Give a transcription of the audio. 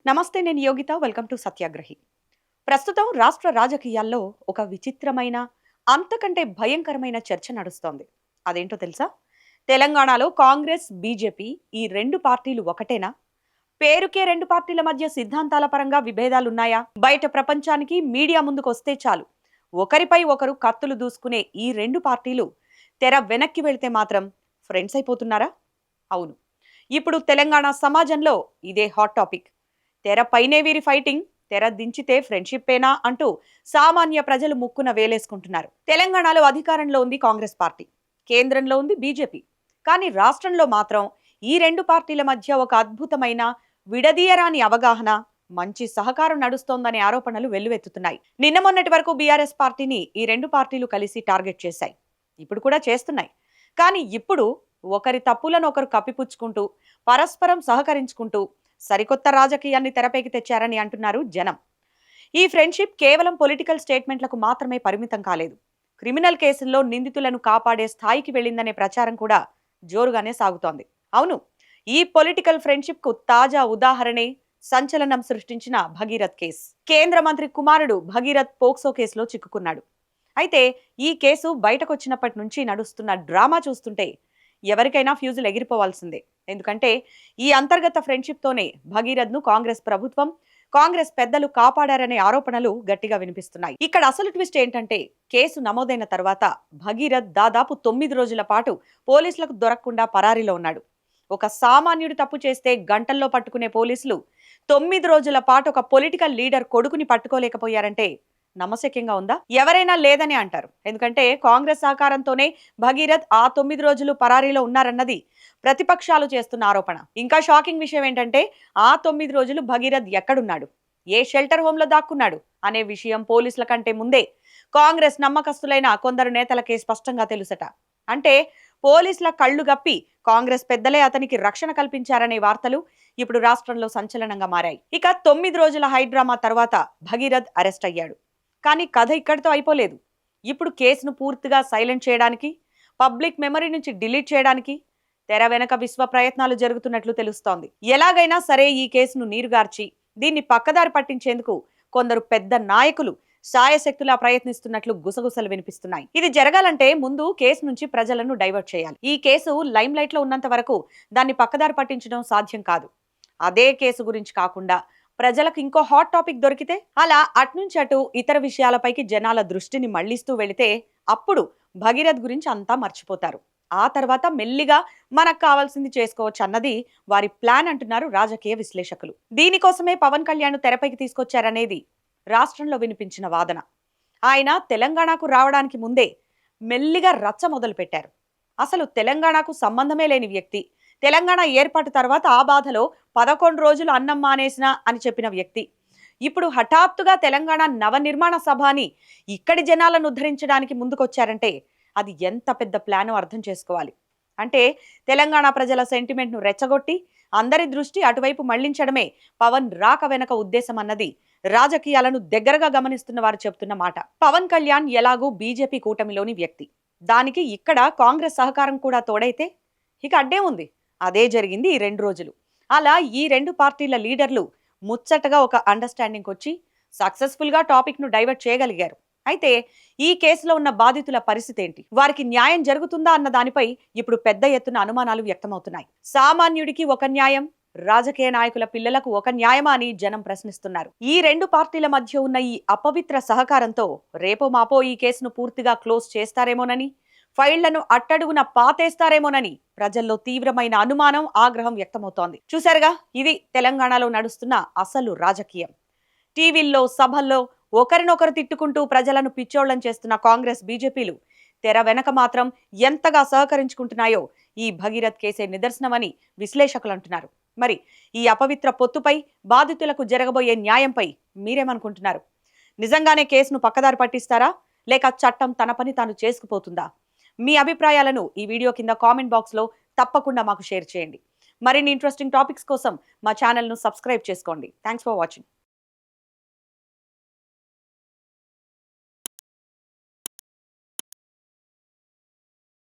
నమస్తే, నేను Yogita. Welcome to సత్యాగ్రహి. ప్రస్తుతం రాష్ట్ర రాజకీయాల్లో ఒక విచిత్రమైన, అంతకంటే భయంకరమైన చర్చ నడుస్తోంది. అదేంటో తెలుసా? తెలంగాణలో కాంగ్రెస్, బీజేపీ ఈ రెండు పార్టీలు ఒకటేనా? పేరుకే రెండు పార్టీల మధ్య సిద్ధాంతాల పరంగా విభేదాలున్నాయా? బయట ప్రపంచానికి మీడియా ముందుకొస్తే చాలు ఒకరిపై ఒకరు కత్తులు దూసుకునే ఈ రెండు పార్టీలు తెర వెనక్కి వెళితే మాత్రం ఫ్రెండ్స్ అయిపోతున్నారా? అవును. ఇప్పుడు తెలంగాణ సమాజంలో ఇదే హాట్ టాపిక్. తెర పైనే వీరి ఫైటింగ్, తెర దించితే ఫ్రెండ్షిప్పేనా అంటూ సామాన్య ప్రజలు ముక్కున వేలేసుకుంటున్నారు. తెలంగాణలో అధికారంలో ఉంది కాంగ్రెస్ పార్టీ, కేంద్రంలో ఉంది బీజేపీ. కానీ రాష్ట్రంలో మాత్రం ఈ రెండు పార్టీల మధ్య ఒక అద్భుతమైన విడదీయరాని అవగాహన, మంచి సహకారం నడుస్తోందనే ఆరోపణలు వెల్లువెత్తుతున్నాయి. నిన్న మొన్నటి వరకు బీఆర్ఎస్ పార్టీని ఈ రెండు పార్టీలు కలిసి టార్గెట్ చేశాయి. ఇప్పుడు కూడా చేస్తున్నాయి. కానీ ఇప్పుడు ఒకరి తప్పులను ఒకరు కప్పిపుచ్చుకుంటూ, పరస్పరం సహకరించుకుంటూ సరికొత్త రాజకీయాన్ని తెరపైకి తెచ్చారని అంటున్నారు జనం. ఈ ఫ్రెండ్షిప్ కేవలం పొలిటికల్ స్టేట్మెంట్లకు మాత్రమే పరిమితం కాలేదు. క్రిమినల్ కేసుల్లో నిందితులను కాపాడే స్థాయికి వెళ్ళిందనే ప్రచారం కూడా జోరుగానే సాగుతోంది. అవును, ఈ పొలిటికల్ ఫ్రెండ్షిప్ కు తాజా ఉదాహరణే సంచలనం సృష్టించిన భగీరథ్ కేసు. కేంద్ర మంత్రి కుమారుడు భగీరథ్ పోక్సో కేసులో చిక్కుకున్నాడు. అయితే ఈ కేసు బయటకొచ్చినప్పటి నుంచి నడుస్తున్న డ్రామా చూస్తుంటే ఎవరికైనా ఫ్యూజులు ఎగిరిపోవాల్సిందే. ఎందుకంటే ఈ అంతర్గత ఫ్రెండ్షిప్తోనే భగీరథ్ను కాంగ్రెస్ ప్రభుత్వం, కాంగ్రెస్ పెద్దలు కాపాడారనే ఆరోపణలు గట్టిగా వినిపిస్తున్నాయి. ఇక్కడ అసలు ట్విస్ట్ ఏంటంటే, కేసు నమోదైన తర్వాత భగీరథ్ దాదాపు 9 రోజుల పాటు పోలీసులకు దొరకకుండా పరారీలో ఉన్నాడు. ఒక సామాన్యుడు తప్పు చేస్తే గంటల్లో పట్టుకునే పోలీసులు 9 రోజుల పాటు ఒక పొలిటికల్ లీడర్ కొడుకుని పట్టుకోలేకపోయారంటే నమ్మశక్యంగా ఉందా? ఎవరైనా లేదని అంటారు. ఎందుకంటే కాంగ్రెస్ సహకారంతోనే భగీరథ్ ఆ 9 రోజులు పరారీలో ఉన్నారన్నది ప్రతిపక్షాలు చేస్తున్న ఆరోపణ. ఇంకా షాకింగ్ విషయం ఏంటంటే, ఆ 9 రోజులు భగీరథ్ ఎక్కడున్నాడు, ఏ షెల్టర్ హోమ్ లో దాక్కున్నాడు అనే విషయం పోలీసుల కంటే ముందే కాంగ్రెస్ నమ్మకస్తులైన కొందరు నేతలకే స్పష్టంగా తెలుసట. అంటే పోలీసుల కళ్ళు గప్పి కాంగ్రెస్ పెద్దలే అతనికి రక్షణ కల్పించారనే వార్తలు ఇప్పుడు రాష్ట్రంలో సంచలనంగా మారాయి. ఇక 9 రోజుల హైడ్రామా తర్వాత భగీరథ్ అరెస్ట్ అయ్యాడు. కానీ కథ ఇక్కడితో అయిపోలేదు. ఇప్పుడు కేసును పూర్తిగా సైలెంట్ చేయడానికి, పబ్లిక్ మెమరీ నుంచి డిలీట్ చేయడానికి తెర వెనక విశ్వ ప్రయత్నాలు జరుగుతున్నట్లు తెలుస్తోంది. ఎలాగైనా సరే ఈ కేసును నీరుగార్చి దీన్ని పక్కదారి పట్టించేందుకు కొందరు పెద్ద నాయకులు శాయశక్తులా ప్రయత్నిస్తున్నట్లు గుసగుసలు వినిపిస్తున్నాయి. ఇది జరగాలంటే ముందు కేసు నుంచి ప్రజలను డైవర్ట్ చేయాలి. ఈ కేసు లైమ్ లైట్ లో ఉన్నంత వరకు దాన్ని పక్కదారి పట్టించడం సాధ్యం కాదు. అదే కేసు గురించి కాకుండా ప్రజలకు ఇంకో హాట్ టాపిక్ దొరికితే, అలా అట్నుంచి అటు ఇతర విషయాలపైకి జనాల దృష్టిని మళ్లిస్తూ వెళితే అప్పుడు భగీరథ్ గురించి అంతా మర్చిపోతారు. ఆ తర్వాత మెల్లిగా మనకు కావాల్సింది చేసుకోవచ్చు అన్నది వారి ప్లాన్ అంటున్నారు రాజకీయ విశ్లేషకులు. దీనికోసమే పవన్ కళ్యాణ్ తెరపైకి తీసుకొచ్చారనేది రాష్ట్రంలో వినిపించిన వాదన. ఆయన తెలంగాణకు రావడానికి ముందే మెల్లిగా రచ్చ మొదలు పెట్టారు. అసలు తెలంగాణకు సంబంధమే లేని వ్యక్తి, తెలంగాణ ఏర్పాటు తర్వాత ఆ బాధలో 11 రోజులు అన్నం మానేసిన అని చెప్పిన వ్యక్తి ఇప్పుడు హఠాత్తుగా తెలంగాణ నవనిర్మాణ సభ అని ఇక్కడి జనాలను ఉద్ధరించడానికి ముందుకొచ్చారంటే అది ఎంత పెద్ద ప్లానో అర్థం చేసుకోవాలి. అంటే తెలంగాణ ప్రజల సెంటిమెంట్ను రెచ్చగొట్టి అందరి దృష్టి అటువైపు మళ్లించడమే పవన్ రాక వెనక ఉద్దేశం అన్నది రాజకీయాలను దగ్గరగా గమనిస్తున్న వారు చెబుతున్న మాట. పవన్ కళ్యాణ్ ఎలాగూ బీజేపీ కూటమిలోని వ్యక్తి, దానికి ఇక్కడ కాంగ్రెస్ సహకారం కూడా తోడైతే ఇక అడ్డే ఉంది. అదే జరిగింది ఈ 2 రోజులు. అలా ఈ రెండు పార్టీల లీడర్లు ముచ్చటగా ఒక అండర్స్టాండింగ్ వచ్చి సక్సెస్ఫుల్ గా టాపిక్ ను డైవర్ట్ చేయగలిగారు. అయితే ఈ కేసులో ఉన్న బాధితుల పరిస్థితి ఏంటి, వారికి న్యాయం జరుగుతుందా అన్న దానిపై ఇప్పుడు పెద్ద ఎత్తున అనుమానాలు వ్యక్తమవుతున్నాయి. సామాన్యుడికి ఒక న్యాయం, రాజకీయ నాయకుల పిల్లలకు ఒక న్యాయమా అని జనం ప్రశ్నిస్తున్నారు. ఈ రెండు పార్టీల మధ్య ఉన్న ఈ అపవిత్ర సహకారంతో రేపో మాపో ఈ కేసును పూర్తిగా క్లోజ్ చేస్తారేమోనని, ఫైళ్లను అట్టడుగున పాతేస్తారేమోనని ప్రజల్లో తీవ్రమైన అనుమానం, ఆగ్రహం వ్యక్తమవుతోంది. చూశారుగా, ఇది తెలంగాణలో నడుస్తున్న అసలు రాజకీయం. టీవీల్లో, సభల్లో ఒకరినొకరు తిట్టుకుంటూ ప్రజలను పిచ్చోళ్లను చేస్తున్న కాంగ్రెస్, బీజేపీలు తెర వెనక మాత్రం ఎంతగా సహకరించుకుంటున్నాయో ఈ భగీరథ్ కేసే నిదర్శనమని విశ్లేషకులు అంటున్నారు. మరి ఈ అపవిత్ర పొత్తుపై, బాధితులకు జరగబోయే న్యాయంపై మీరేమనుకుంటున్నారు? నిజంగానే కేసును పక్కదారి పట్టిస్తారా, లేక చట్టం తన పని తాను చేసుకుపోతుందా? మీ అభిప్రాయాలను ఈ వీడియో కింద కామెంట్ బాక్స్లో తప్పకుండా మాకు షేర్ చేయండి. మరిన్ని ఇంట్రెస్టింగ్ టాపిక్స్ కోసం మా ఛానల్ను సబ్స్క్రైబ్ చేసుకోండి. Thanks for watching.